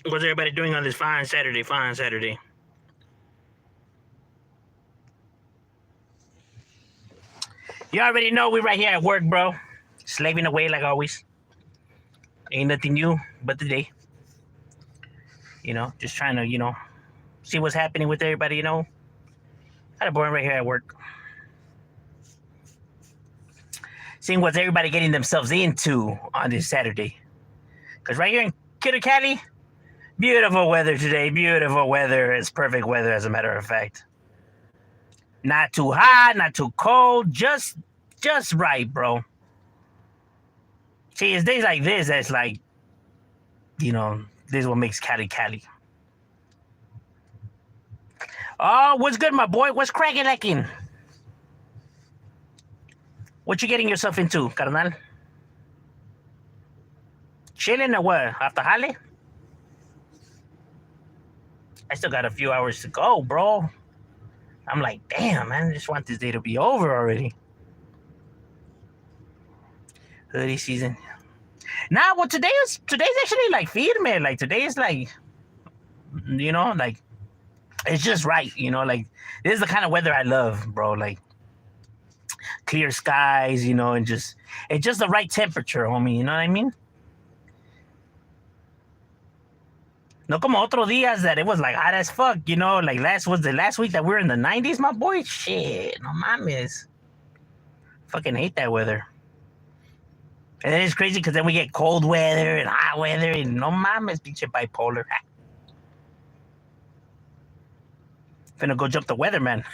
What's everybody doing on this fine Saturday? Fine Saturday. You already know we right here at work, bro. Slaving away like always. Ain't nothing new but today. Just trying to, see what's happening with everybody, Kind of boring right here at work. Seeing what's everybody getting themselves into on this Saturday. Because right here in Kidder Cali, beautiful weather today. Beautiful weather. It's perfect weather, as a matter of fact. Not too hot, not too cold. Just right, bro. See, it's days like this that's like, this is what makes Cali Cali. Oh, what's good, my boy? What's cracking lacking? What you getting yourself into, carnal? Chilling or what? After Hale? I still got a few hours to go, bro. I'm like, damn, man, I just want this day to be over already. Hoodie season. Nah, well, today's actually like firme. Like today is like, like it's just right. Like this is the kind of weather I love, bro. Like clear skies, and it's just the right temperature, homie. You know what I mean? No como otro días that it was like hot as fuck, like the last week that we were in the 90s, my boy. Shit, no mames. Fucking hate that weather. And then it's crazy because then we get cold weather and hot weather and no mames, pinche bipolar. Finna go jump the weatherman.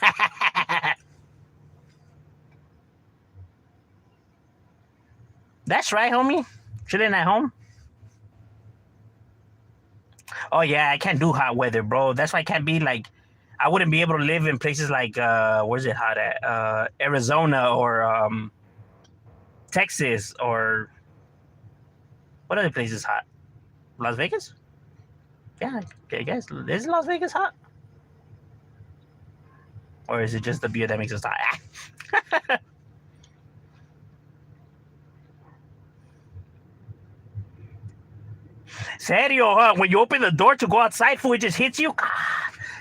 That's right, homie. Chilling at home. Oh yeah, I can't do hot weather, bro. That's why I can't be like, I wouldn't be able to live in places like where's it hot at? Arizona or Texas or what other places hot? Las Vegas? Yeah, I guess. Is Las Vegas hot? Or is it just the beer that makes us hot? Serio, huh? When you open the door to go outside, food just hits you.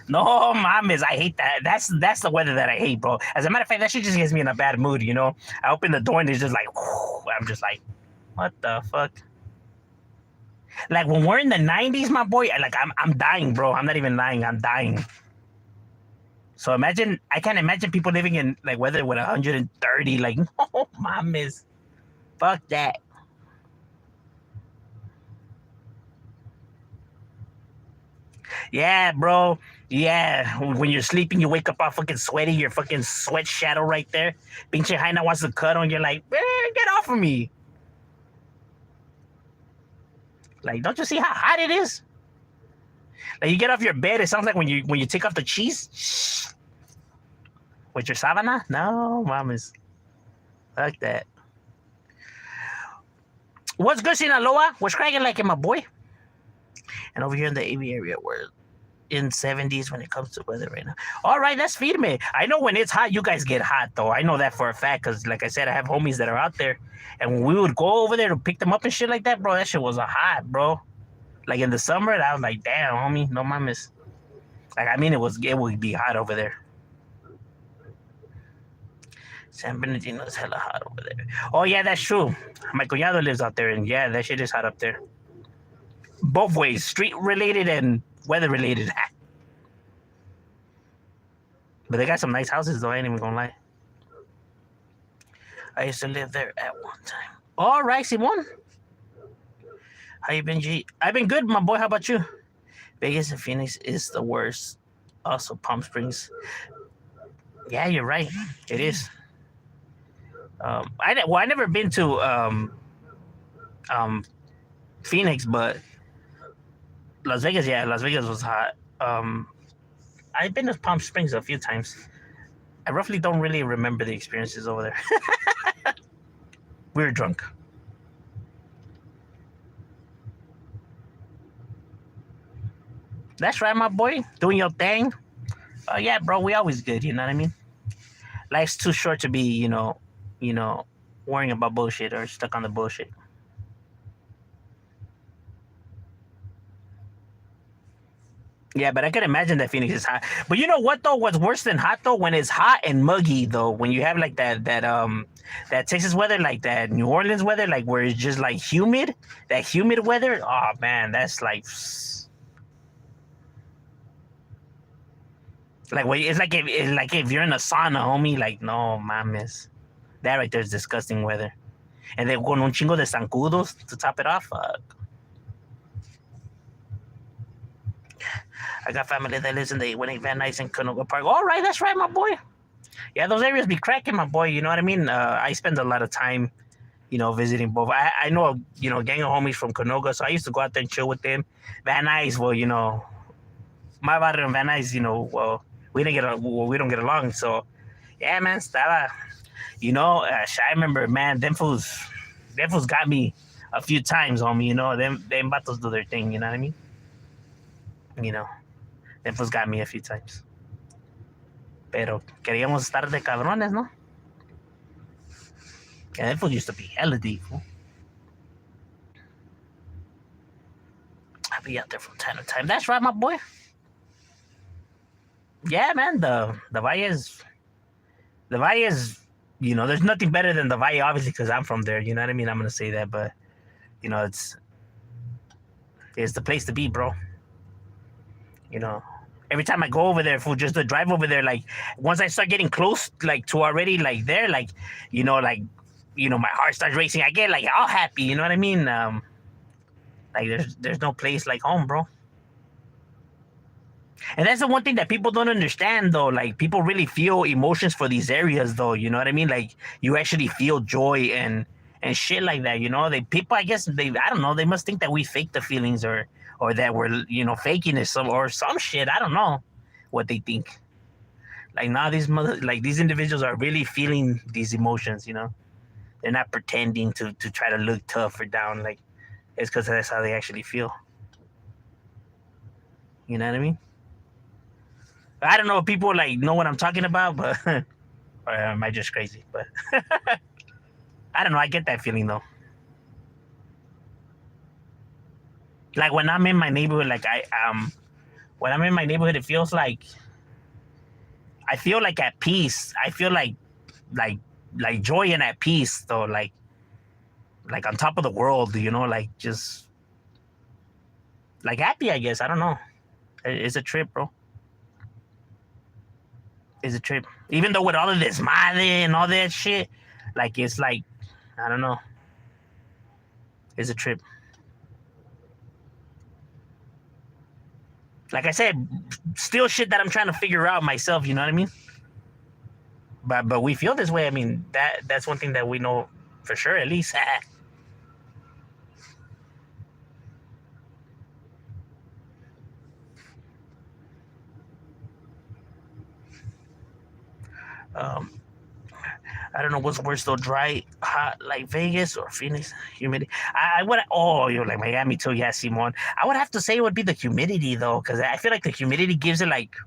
No, mames, I hate that. That's the weather that I hate, bro. As a matter of fact, that shit just gets me in a bad mood, I open the door and it's just like, whoo, I'm just like, what the fuck? Like when we're in the 90s, my boy, like I'm dying, bro. I'm not even lying. I'm dying. So I can't imagine people living in like weather with 130. Like, no, mames, fuck that. Yeah, bro. Yeah, when you're sleeping, you wake up all fucking sweaty. Your fucking sweat shadow right there. Pinche Jaina wants to cut on. You're like, get off of me. Like, don't you see how hot it is? Like, you get off your bed. It sounds like when you take off the cheese with your sabana. No, mamas, fuck that. What's good, Sinaloa? What's cracking like it, my boy? And over here in the AV area, we're in 70s when it comes to weather right now. All right, that's firme. I know when it's hot, you guys get hot, though. I know that for a fact because, like I said, I have homies that are out there. And when we would go over there to pick them up and shit like that, bro, that shit was a hot, bro. Like in the summer, I was like, damn, homie, no mames. Like, I mean, it would be hot over there. San Bernardino's hella hot over there. Oh, yeah, that's true. My cuñado lives out there, and yeah, that shit is hot up there. Both ways, street related and weather related. But they got some nice houses, though. I ain't even gonna lie. I used to live there at one time. All right, Simon. How you been, G? I've been good, my boy. How about you? Vegas and Phoenix is the worst. Also, Palm Springs. Yeah, you're right. It is. I never been to um, Phoenix, but Las Vegas. Yeah, Las Vegas was hot. I've been to Palm Springs a few times. I roughly don't really remember the experiences over there. We were drunk. That's right, my boy. Doing your thing. Yeah, bro. We always good. You know what I mean? Life's too short to be, worrying about bullshit or stuck on the bullshit. Yeah, but I can imagine that Phoenix is hot. But you know what though? What's worse than hot though? When it's hot and muggy though. When you have like that Texas weather, like that New Orleans weather, like where it's just like humid, that humid weather. Oh man, that's like wait, it's like if you're in a sauna, homie. Like no, mames, that right there is disgusting weather. And then con un chingo de zancudos to top it off. I got family that lives in the Winning Van Nuys in Canoga Park. All right, that's right, my boy. Yeah, those areas be cracking, my boy. You know what I mean? I spend a lot of time, visiting both. I know, a gang of homies from Canoga, so I used to go out there and chill with them. Van Nuys, well, my barrio and Van Nuys, well, we don't get along. So, yeah, man, staba. I remember, man, them fools got me a few times, homie. Them battles do their thing. You know what I mean? You know, them fools got me a few times. Pero queríamos estar de cabrones, ¿no? Yeah, that fool used to be hella deep. Fool. I'll be out there from time to time. That's right, my boy. Yeah, man. The Valle is, there's nothing better than the Valle, obviously, because I'm from there. You know what I mean? I'm gonna say that, but it's the place to be, bro. Every time I go over there, fool, just to drive over there, like once I start getting close, like to already like there, like my heart starts racing. I get like all happy. You know what I mean? Like there's no place like home, bro. And that's the one thing that people don't understand, though. Like people really feel emotions for these areas, though. You know what I mean? Like you actually feel joy and shit like that. People, I guess I don't know. They must think that we fake the feelings or that we're faking it or some shit. I don't know what they think. Like now these individuals are really feeling these emotions. They're not pretending to try to look tough or down. Like it's because that's how they actually feel. You know what I mean? I don't know if people like know what I'm talking about, but or am I just crazy? But I don't know. I get that feeling though. Like when I'm in my neighborhood, when I'm in my neighborhood, it feels like I feel like at peace. I feel like like joy and at peace though. Like on top of the world, like just like happy. I guess I don't know. It's a trip, bro. It's a trip. Even though with all of this madre and all that shit, like it's like I don't know. It's a trip. Like I said, still shit that I'm trying to figure out myself. You know what I mean? But we feel this way. I mean that's one thing that we know for sure. At least. um, I don't know what's worse though, dry, hot like Vegas or Phoenix, humidity. I would, oh, you're like Miami too, yeah, Simon. I would have to say it would be the humidity though, because I feel like the humidity gives it like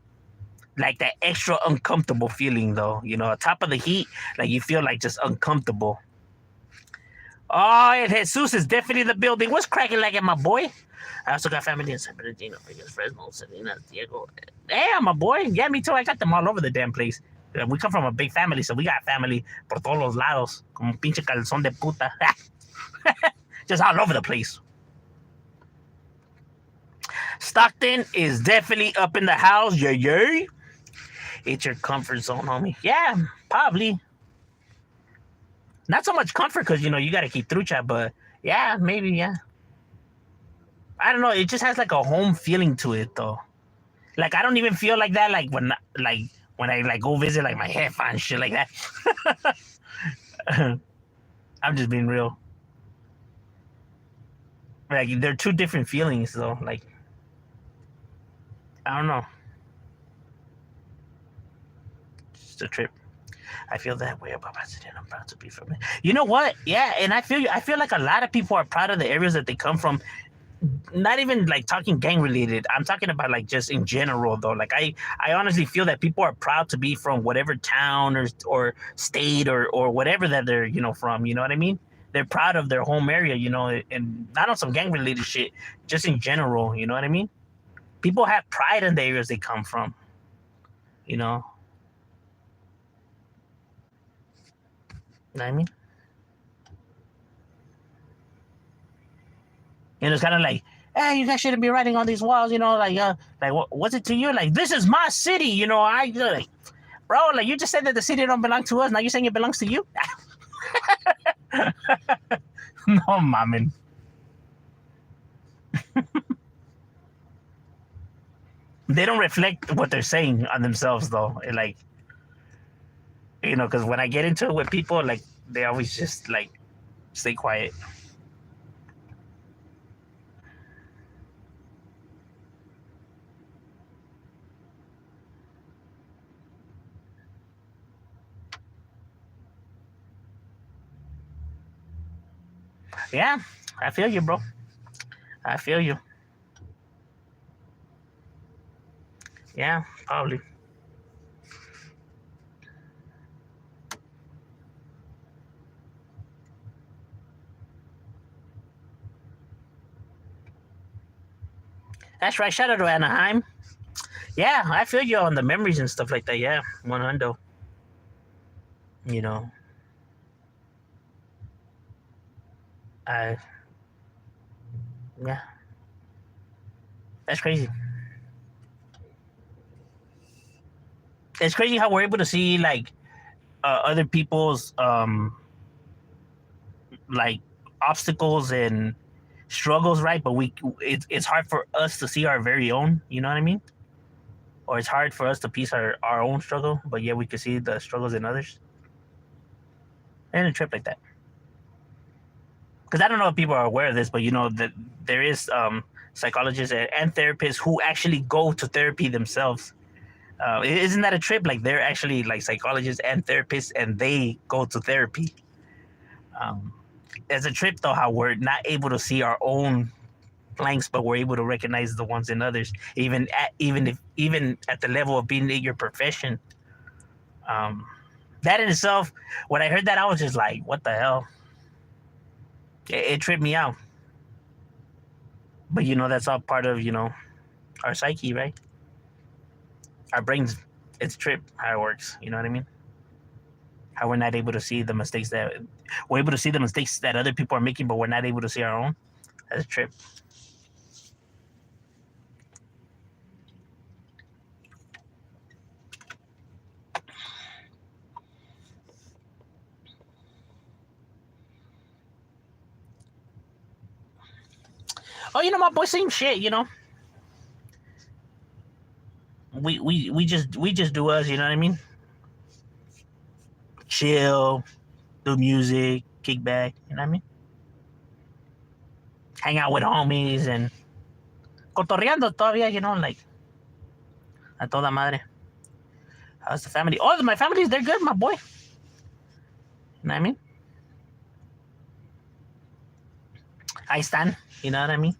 that extra uncomfortable feeling though. On top of the heat, like you feel like just uncomfortable. Oh, and Jesus is definitely the building. What's cracking like it, my boy? I also got family in San Bernardino, Vegas, Fresno, Salinas, Diego. Damn, my boy. Yeah, me too. I got them all over the damn place. We come from a big family, so we got family por todos los lados. Como un pinche calzón de puta. Just all over the place. Stockton is definitely up in the house. Yeah. It's your comfort zone, homie. Yeah, probably. Not so much comfort because, you got to keep through chat, but yeah, maybe, yeah. I don't know. It just has like a home feeling to it, though. Like, I don't even feel like that, when I like go visit like my head and shit like that. I'm just being real. Like they're two different feelings though. Like I don't know. Just a trip. I feel that way about Pasadena. I'm proud to be from it. You know what? Yeah, and I feel like a lot of people are proud of the areas that they come from. Not even like talking gang related. I'm talking about like just in general though. Like I honestly feel that people are proud to be from whatever town or state or whatever that they're from. You know what I mean? They're proud of their home area. And not on some gang related shit. Just in general. You know what I mean? People have pride in the areas they come from. You know, you know what I mean? And it's kind of like, hey, you guys shouldn't be writing on these walls. Like what's it to you? Like, this is my city. Like, bro, like you just said that the city don't belong to us. Now you're saying it belongs to you? No, mamen. They don't reflect what they're saying on themselves, though. Like, because when I get into it with people, like, they always just like stay quiet. Yeah, I feel you, bro. I feel you. Yeah, probably. That's right. Shout out to Anaheim. Yeah, I feel you on the memories and stuff like that. Yeah, 100. You know, I yeah, that's crazy. It's crazy how we're able to see like other people's like obstacles and struggles, right? But it's hard for us to see our very own. You know what I mean? Or it's hard for us to piece our own struggle, but yeah, we can see the struggles in others. And a trip like that. Because I don't know if people are aware of this, but that there is psychologists and therapists who actually go to therapy themselves. Isn't that a trip? Like, they're actually like psychologists and therapists, and they go to therapy. Um, it's a trip though how we're not able to see our own blanks, but we're able to recognize the ones in others, even at the level of being in your profession. Um, that in itself, when I heard that, I was just like, "What the hell?" It tripped me out. But that's all part of our psyche, right? Our brains, it's trip how it works. You know what I mean? How we're not able to see the mistakes that we're able to see the mistakes that other people are making, but we're not able to see our own. That's a trip. Oh, my boy, same shit. We just do us. You know what I mean? Chill, do music, kick back. You know what I mean? Hang out with homies and cotorreando todavía. Like a toda madre. How's the family? Oh, my family's they're good, my boy. You know what I mean? I stand. You know what I mean?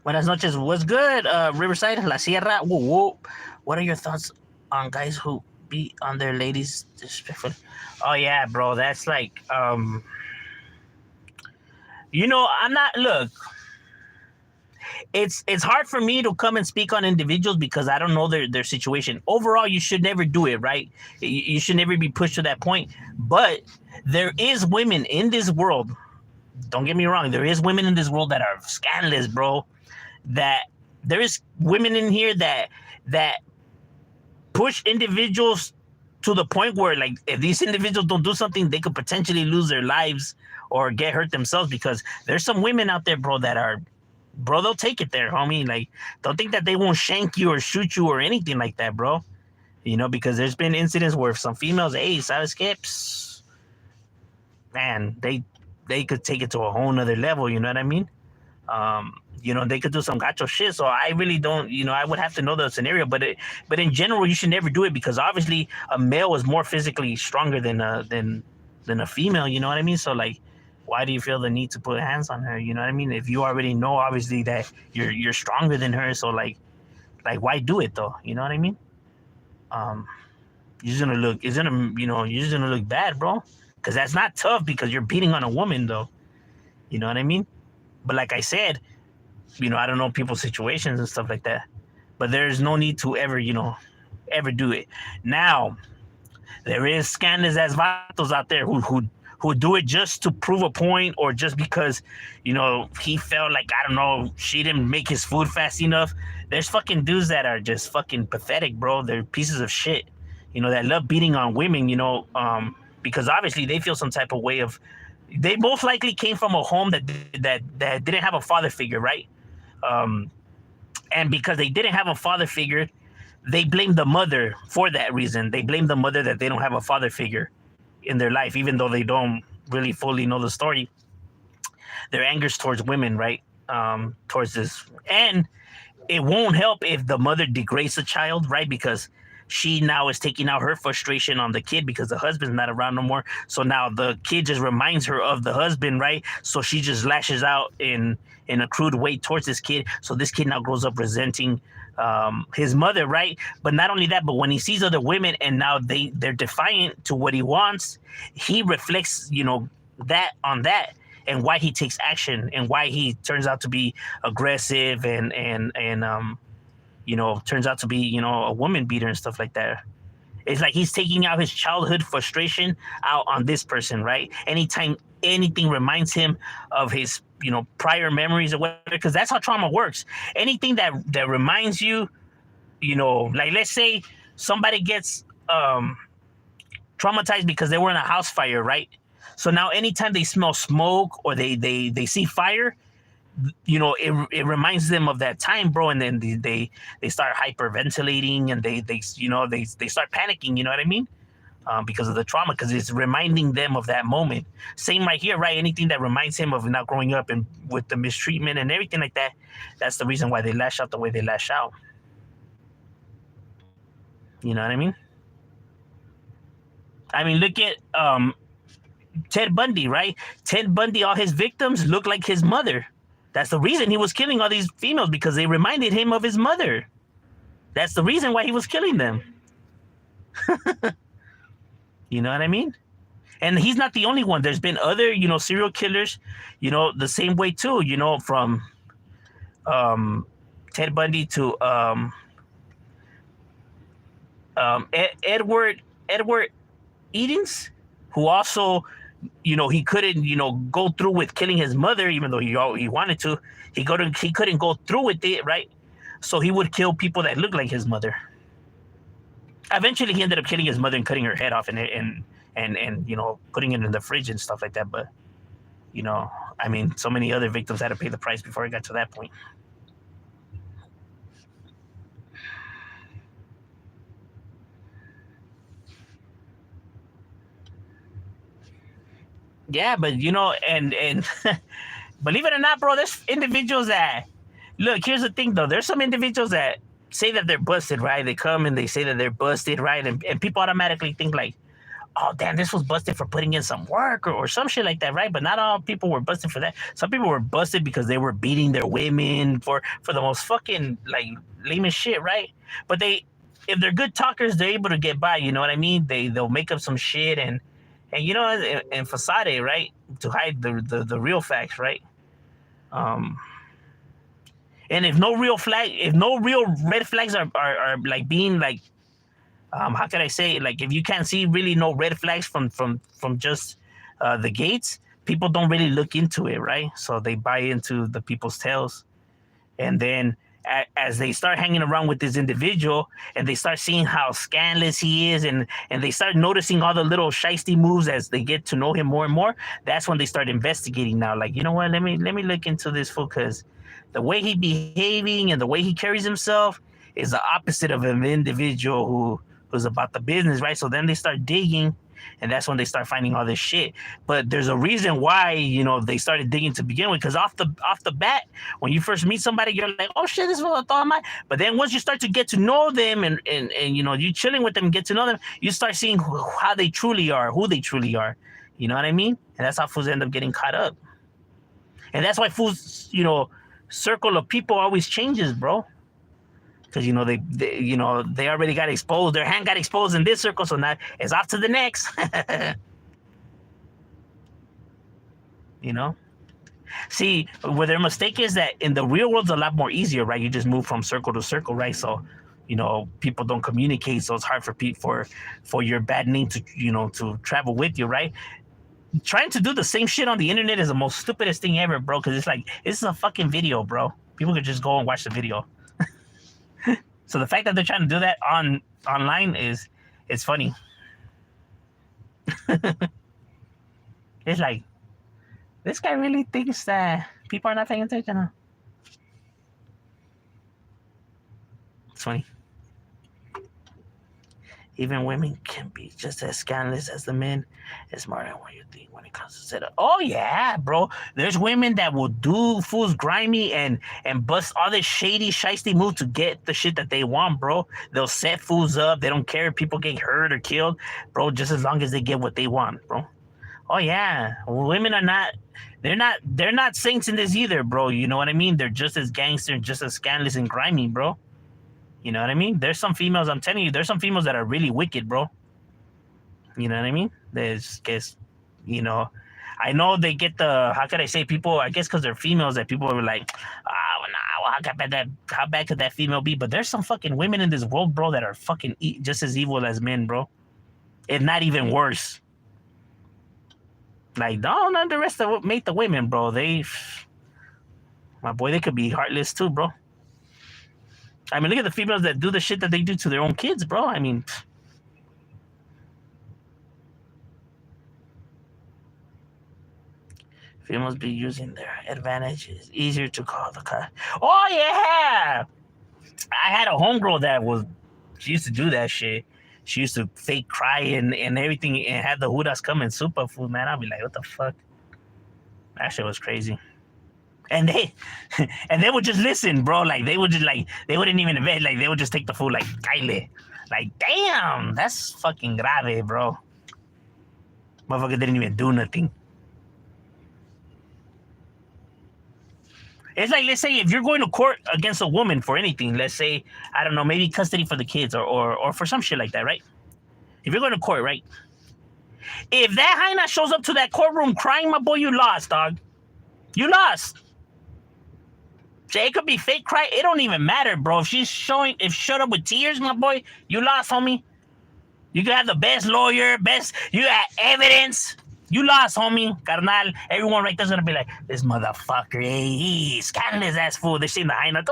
Buenas noches. What's good? Riverside, La Sierra. Whoa, whoa. What are your thoughts on guys who beat on their ladies disrespectfully? Oh yeah, bro. That's like I'm not look. It's hard for me to come and speak on individuals because I don't know their situation. Overall, you should never do it, right? You should never be pushed to that point. But there is women in this world. Don't get me wrong. There is women in this world that are scandalous, bro. That there is women in here that push individuals to the point where, like, if these individuals don't do something, they could potentially lose their lives or get hurt themselves, because there's some women out there, bro, they'll take it there, homie. Like, don't think that they won't shank you or shoot you or anything like that, bro. Because there's been incidents where some females, hey, ¿sabes qué? Psst, man, they could take it to a whole nother level, you know what I mean? They could do some gacho shit. So I really don't, I would have to know the scenario, but in general, you should never do it, because obviously a male is more physically stronger than a female. You know what I mean? So, like, why do you feel the need to put hands on her? You know what I mean? If you already know, obviously, that you're stronger than her, so like why do it though? You know what I mean? Um, you're just gonna look bad, bro. Because that's not tough, because you're beating on a woman, though. You know what I mean? But like I said, I don't know people's situations and stuff like that. But there's no need to ever, ever do it. Now, there is scandalous as vatos out there who do it just to prove a point, or just because, he felt like, I don't know, she didn't make his food fast enough. There's fucking dudes that are just fucking pathetic, bro. They're pieces of shit, that love beating on women, because obviously they feel some type of way of, they most likely came from a home that didn't have a father figure, right? And because they didn't have a father figure, they blame the mother for that reason. They blame the mother that they don't have a father figure in their life, even though they don't really fully know the story. Their anger's towards women, right? Towards this. And it won't help if the mother degrades the child, right? Because she now is taking out her frustration on the kid because the husband's not around no more. So now the kid just reminds her of the husband, right? So she just lashes out in a crude way towards this kid. So this kid now grows up resenting his mother, right? But not only that, but when he sees other women and now they're defiant to what he wants, he reflects, that on that, and why he takes action, and why he turns out to be aggressive and turns out to be, a woman beater and stuff like that. It's like he's taking out his childhood frustration out on this person, right? Anytime anything reminds him of his, prior memories or whatever, because that's how trauma works. Anything that reminds you, like let's say somebody gets traumatized because they were in a house fire, right? So now anytime they smell smoke or they see fire, it reminds them of that time, bro, and then they start hyperventilating, and they start panicking, you know what I mean? Because of the trauma, because it's reminding them of that moment. Same right here, right? Anything that reminds him of not growing up and with the mistreatment and everything like that, that's the reason why they lash out the way they lash out. You know what I mean? I mean, look at Ted Bundy, right? Ted Bundy, all his victims look like his mother. That's the reason he was killing all these females, because they reminded him of his mother. That's the reason why he was killing them. You know what I mean? And he's not the only one. There's been other, serial killers, the same way too, from Ted Bundy to Edward Edens, who also, he couldn't, go through with killing his mother, even though he wanted to. He couldn't go through with it, right? So he would kill people that looked like his mother. Eventually, he ended up killing his mother and cutting her head off and putting it in the fridge and stuff like that. But, I mean, so many other victims had to pay the price before it got to that point. Yeah, but and believe it or not, bro, there's individuals that look. Here's the thing, though. There's some individuals that say that they're busted, right? They come and they say that they're busted, right? And people automatically think like, oh, damn, this was busted for putting in some work or some shit like that, right? But not all people were busted for that. Some people were busted because they were beating their women for the most fucking like lamest shit, right? But if they're good talkers, they're able to get by. You know what I mean? They'll make up some shit and facade, right, to hide the real facts, right? And if no real red flags are like being like, how can I say it? Like if you can't see really no red flags from just the gates, people don't really look into it, right? So they buy into the people's tales, and then as they start hanging around with this individual and they start seeing how scandalous he is, and they start noticing all the little shiesty moves as they get to know him more and more, that's when they start investigating now. Like, you know what? Let me look into this fool, because the way he behaving and the way he carries himself is the opposite of an individual who's about the business, right? So then they start digging, and that's when they start finding all this shit. But there's a reason why, they started digging to begin with, because off the bat, when you first meet somebody, you're like, oh shit, this is what I thought I might. But then once you start to get to know them and you chilling with them, get to know them, you start seeing how they truly are, who they truly are. You know what I mean? And that's how fools end up getting caught up. And that's why fools, circle of people always changes, bro. Because they already got exposed. Their hand got exposed in this circle, so now it's off to the next. See, where their mistake is that in the real world's a lot more easier, right? You just move from circle to circle, right? So, people don't communicate, so it's hard for for your bad name to to travel with you, right? Trying to do the same shit on the internet is the most stupidest thing ever, bro. Because it's like this is a fucking video, bro. People could just go and watch the video. So the fact that they're trying to do that online it's funny. It's like this guy really thinks that people are not paying attention. Huh? It's funny. Even women can be just as scandalous as the men. It's more than what you think when it comes to setup. Oh yeah, bro. There's women that will do fools grimy and bust all this shady, shiesty move to get the shit that they want, bro. They'll set fools up. They don't care if people get hurt or killed, bro. Just as long as they get what they want, bro. Oh yeah, women are not. They're not saints in this either, bro. You know what I mean? They're just as gangster, just as scandalous and grimy, bro. You know what I mean? There's some females, I'm telling you, there's some females that are really wicked, bro. You know what I mean? There's, guess, I know they get how could I say, people, I guess because they're females that people are like, nah, how bad could that female be? But there's some fucking women in this world, bro, that are fucking just as evil as men, bro. If not even worse. Like, don't underestimate the women, bro. My boy, they could be heartless too, bro. I mean, look at the females that do the shit that they do to their own kids, bro. I mean, females be using their advantage. It's easier to call the car. Oh, yeah! I had a homegirl she used to do that shit. She used to fake cry and everything and have the hudas come in super food, man. I'd be like, what the fuck? That shit was crazy. And they would just listen, bro. Like they wouldn't even invent. Like they would just take the food like Kyle. Like, damn, that's fucking grave, bro. Motherfucker didn't even do nothing. It's like, let's say if you're going to court against a woman for anything, let's say, I don't know, maybe custody for the kids or for some shit like that, right? If you're going to court, right? If that hyena shows up to that courtroom crying, my boy, you lost, dog. You lost. It could be fake cry. It don't even matter, bro. If she showed up with tears, my boy, you lost, homie. You could have the best lawyer, you got evidence. You lost, homie. Carnal. Everyone right there's gonna be like, this motherfucker, he's scandalous ass fool. They seen the hyena,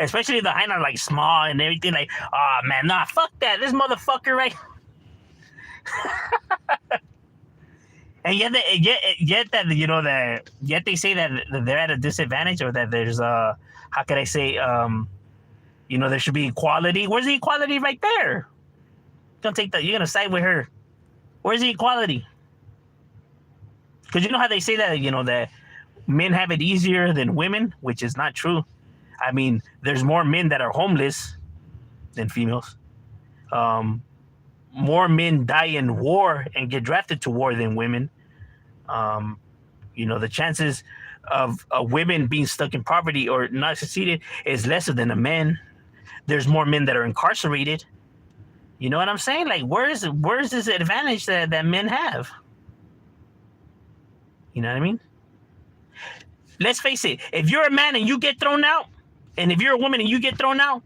especially the hyena like small and everything. Like, oh man, nah, fuck that. This motherfucker, right? And yet they say that they're at a disadvantage, or that there's how could I say, there should be equality. Where's the equality right there? You're gonna side with her. Where's the equality? Because you know how they say that, that men have it easier than women, which is not true. I mean, there's more men that are homeless than females. More men die in war and get drafted to war than women. The chances of women being stuck in poverty or not succeeded is lesser than a man. There's more men that are incarcerated. You know what I'm saying? Like, where's this advantage that men have? You know what I mean? Let's face it. If you're a man and you get thrown out, and if you're a woman and you get thrown out,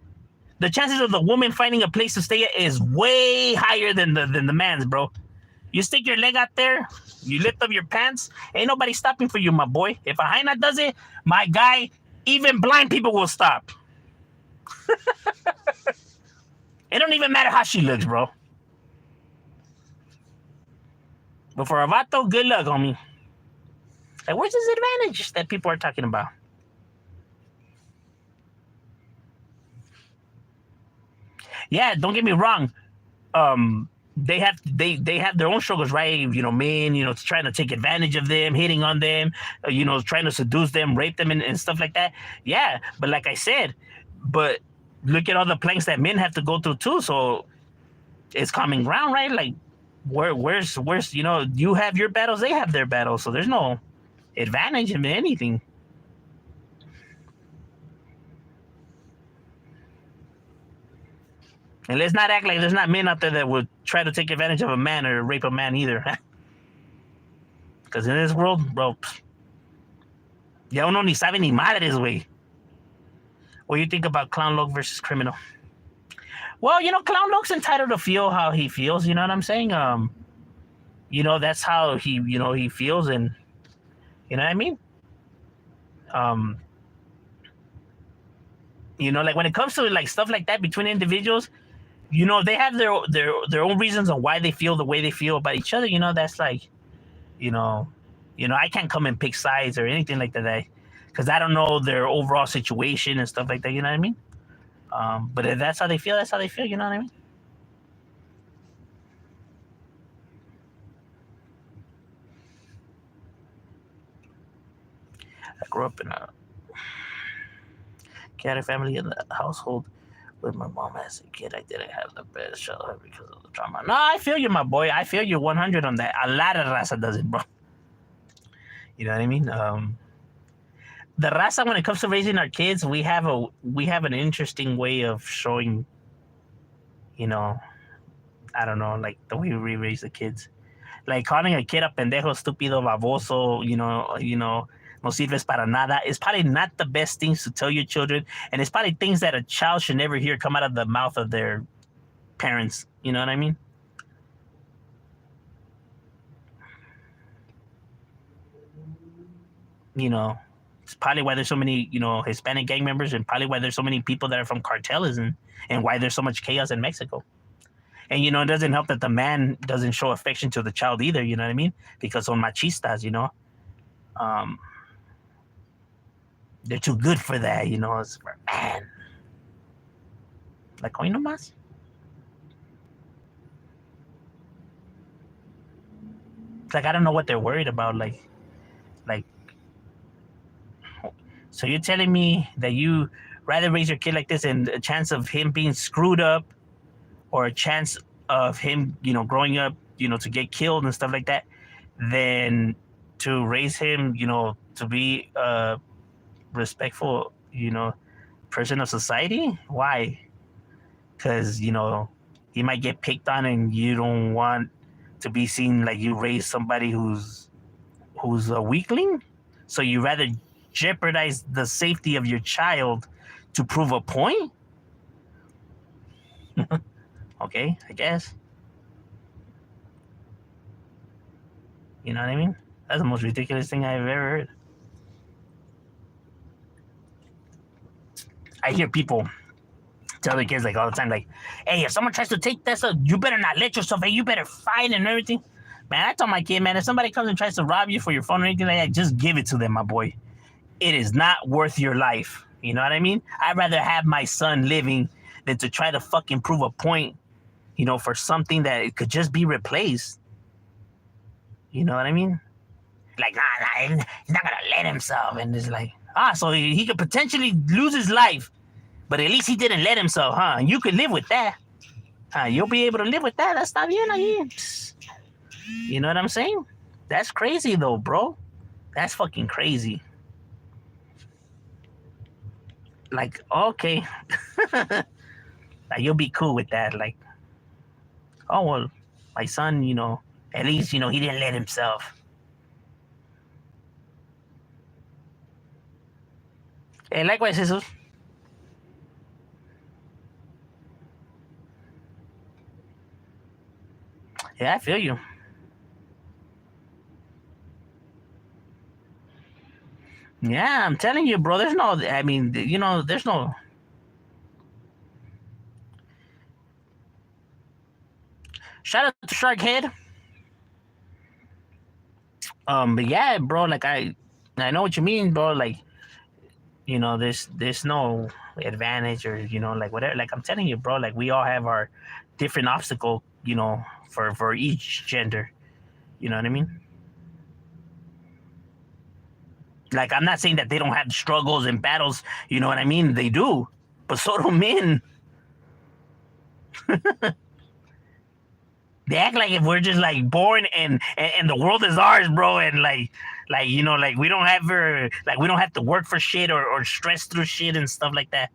the chances of the woman finding a place to stay at is way higher than the man's, bro. You stick your leg out there, you lift up your pants, ain't nobody stopping for you, my boy. If a hyena does it, my guy, even blind people will stop. It don't even matter how she looks, bro. But for a vato, good luck, homie. Like, where's this advantage that people are talking about? Yeah, don't get me wrong. They have their own struggles, right? Men, trying to take advantage of them, hitting on them, trying to seduce them, rape them, and stuff like that. Yeah, but like I said, look at all the planks that men have to go through too. So it's common ground, right? Like, where's you have your battles, they have their battles, so there's no advantage in anything. And let's not act like there's not men out there that would try to take advantage of a man or rape a man either. Because in this world, bro, Ya uno ni sabe ni madres, güey. What do you think about Clown Loke versus Criminal? Well, Clown Loke's entitled to feel how he feels. You know what I'm saying? That's how he feels, and you know what I mean. Um, like when it comes to like stuff like that between individuals, they have their own reasons on why they feel the way they feel about each other. That's like, you know, I can't come and pick sides or anything like that, because I don't know their overall situation and stuff like that. You know what I mean? But if that's how they feel, that's how they feel. You know what I mean? I grew up in a chaotic family in the household with my mom as a kid. I didn't have the best childhood because of the trauma. No, I feel you, my boy. I feel you 100 on that. A lot of raza does it, bro. You know what I mean? The raza, when it comes to raising our kids, we have an interesting way of showing, I don't know, like the way we raise the kids. Like calling a kid a pendejo, estúpido, baboso, no sirves para nada, is probably not the best things to tell your children. And it's probably things that a child should never hear come out of the mouth of their parents. You know what I mean? It's probably why there's so many, Hispanic gang members, and probably why there's so many people that are from cartels, and why there's so much chaos in Mexico. And, it doesn't help that the man doesn't show affection to the child either, you know what I mean? Because son machistas, um, they're too good for that, it's man. Like, hoy nomás. It's like, I don't know what they're worried about. Like, so you're telling me that you rather raise your kid like this and a chance of him being screwed up, or a chance of him, growing up, to get killed and stuff like that, than to raise him, to be a respectful, person of society? Why? Because, he might get picked on, and you don't want to be seen like you raised somebody who's a weakling. So you rather jeopardize the safety of your child to prove a point? Okay, I guess. You know what I mean? That's the most ridiculous thing I've ever heard. I hear people tell their kids like all the time, like, "Hey, if someone tries to take this, you better not let yourself. Hey, you better fight and everything." Man, I told my kid, man, if somebody comes and tries to rob you for your phone or anything like that, just give it to them, my boy. It is not worth your life. You know what I mean? I'd rather have my son living than to try to fucking prove a point, for something that it could just be replaced. You know what I mean? Like, nah, he's not gonna let himself. And it's like, so he could potentially lose his life, but at least he didn't let himself, huh? You could live with that. You'll be able to live with that. That's not bien. You know what I'm saying? That's crazy though, bro. That's fucking crazy. Like, okay. Like, you'll be cool with that. Like, oh, well, my son, at least, he didn't let himself. Hey, likewise, Jesus. Yeah, I feel you. Yeah, I'm telling you, bro. There's no, I mean, there's no. Shout out to Sharkhead. But yeah, bro, like I know what you mean, bro. Like, there's no advantage, or like whatever. Like I'm telling you, bro. Like we all have our different obstacle, for each gender. You know what I mean? Like I'm not saying that they don't have struggles and battles. You know what I mean? They do, but so do men. They act like if we're just like born and the world is ours, bro, and like like we don't have to work for shit, or stress through shit and stuff like that.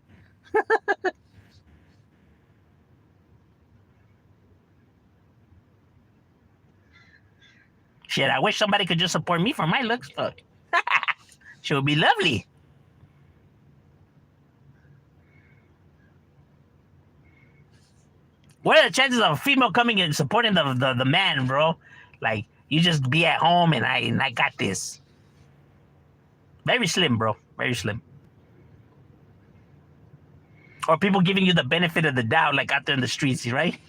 Shit, I wish somebody could just support me for my looks. Fuck. She would be lovely. What are the chances of a female coming and supporting the man, bro? Like, you just be at home and I got this. Very slim, bro. Very slim. Or people giving you the benefit of the doubt, like out there in the streets, right?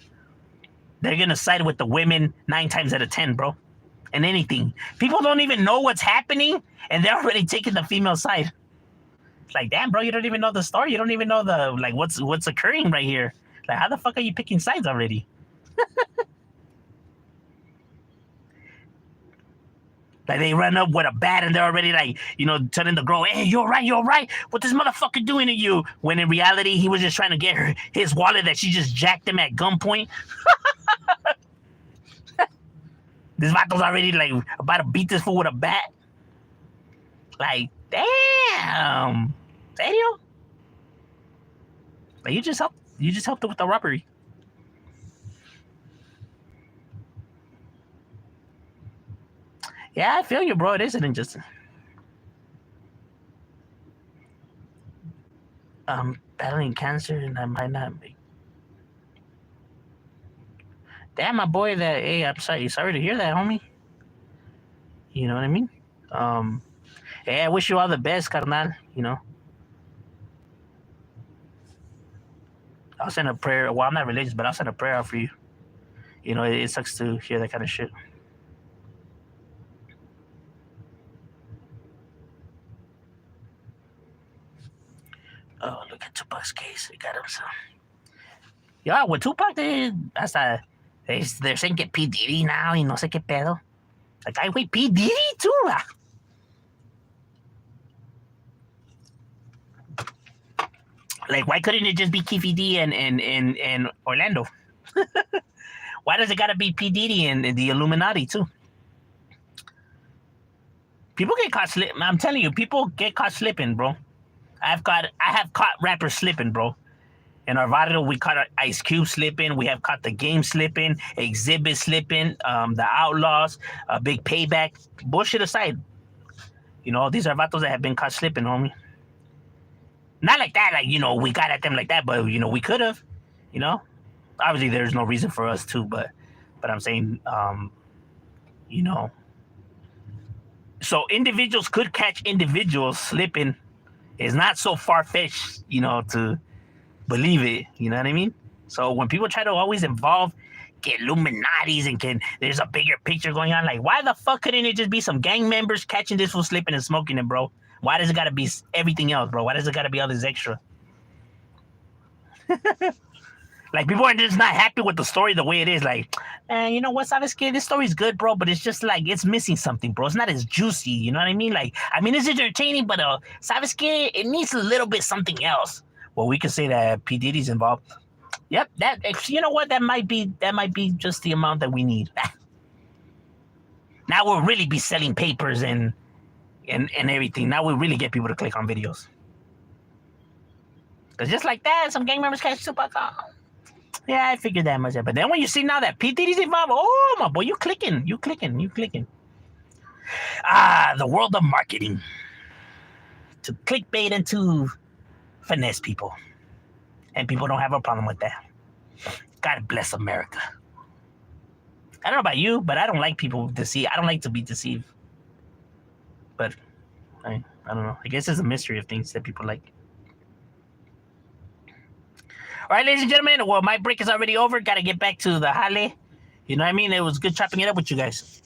They're gonna side with the women 9 times out of 10, bro. And anything. People don't even know what's happening, and they're already taking the female side. It's like, damn, bro, you don't even know the story. You don't even know the like what's occurring right here. Like, how the fuck are you picking sides already? Like, they run up with a bat and they're already like, telling the girl, hey, you're right. What this motherfucker doing to you? When in reality, he was just trying to get her his wallet that she just jacked him at gunpoint. This vato's already like about to beat this fool with a bat. Like, damn. Serio? Like, you just helped with the robbery. Yeah, I feel you, bro. It is an injustice. Battling cancer, and I might not be. Damn, my boy. Hey, I'm sorry to hear that, homie. You know what I mean? Hey, I wish you all the best, carnal. I'll send a prayer. Well, I'm not religious, but I'll send a prayer out for you. It sucks to hear that kind of shit. Oh, look at Tupac's case. He got him some. Yeah, with Tupac, they're saying que P. Diddy now, y no sé qué pedo. Like, I wait, P. Diddy too? Like, why couldn't it just be Keefe D and Orlando? Why does it gotta be P. Diddy and the Illuminati too? People get caught slipping. I'm telling you, people get caught slipping, bro. I have caught rappers slipping, bro. In our Vardo, we caught Ice Cube slipping. We have caught the Game slipping, Exhibit slipping, the Outlaws, Big Payback. Bullshit aside, these are vatos that have been caught slipping, homie. Not like that, like, we got at them like that, but, we could have, Obviously, there's no reason for us to, but I'm saying, So individuals could catch individuals slipping. It's not so far-fetched, to believe it. You know what I mean? So when people try to always involve Illuminatis and there's a bigger picture going on, like, why the fuck couldn't it just be some gang members catching this fool slipping and smoking it, bro? Why does it gotta be everything else, bro? Why does it gotta be all this extra? Like, people are just not happy with the story the way it is. Like, you know what, Sabes que this story's good, bro, but it's just like, it's missing something, bro. It's not as juicy, you know what I mean? Like, it's entertaining, but Sabes que it needs a little bit something else. Well, we could say that P. Diddy's involved. Yep, you know what? That might be just the amount that we need. Now we'll really be selling papers and everything. Now we really get people to click on videos. Because just like that, some gang members catch Tupac. Yeah, I figured that much. But then when you see now that P. Diddy's involved, oh, my boy, you clicking. The world of marketing. To clickbait and to finesse people. And people don't have a problem with that. God bless America. I don't know about you, but I don't like people deceive. I don't like to be deceived. But I don't know. I guess it's a mystery of things that people like. All right, ladies and gentlemen. Well, my break is already over. Got to get back to the jale. You know what I mean? It was good chopping it up with you guys.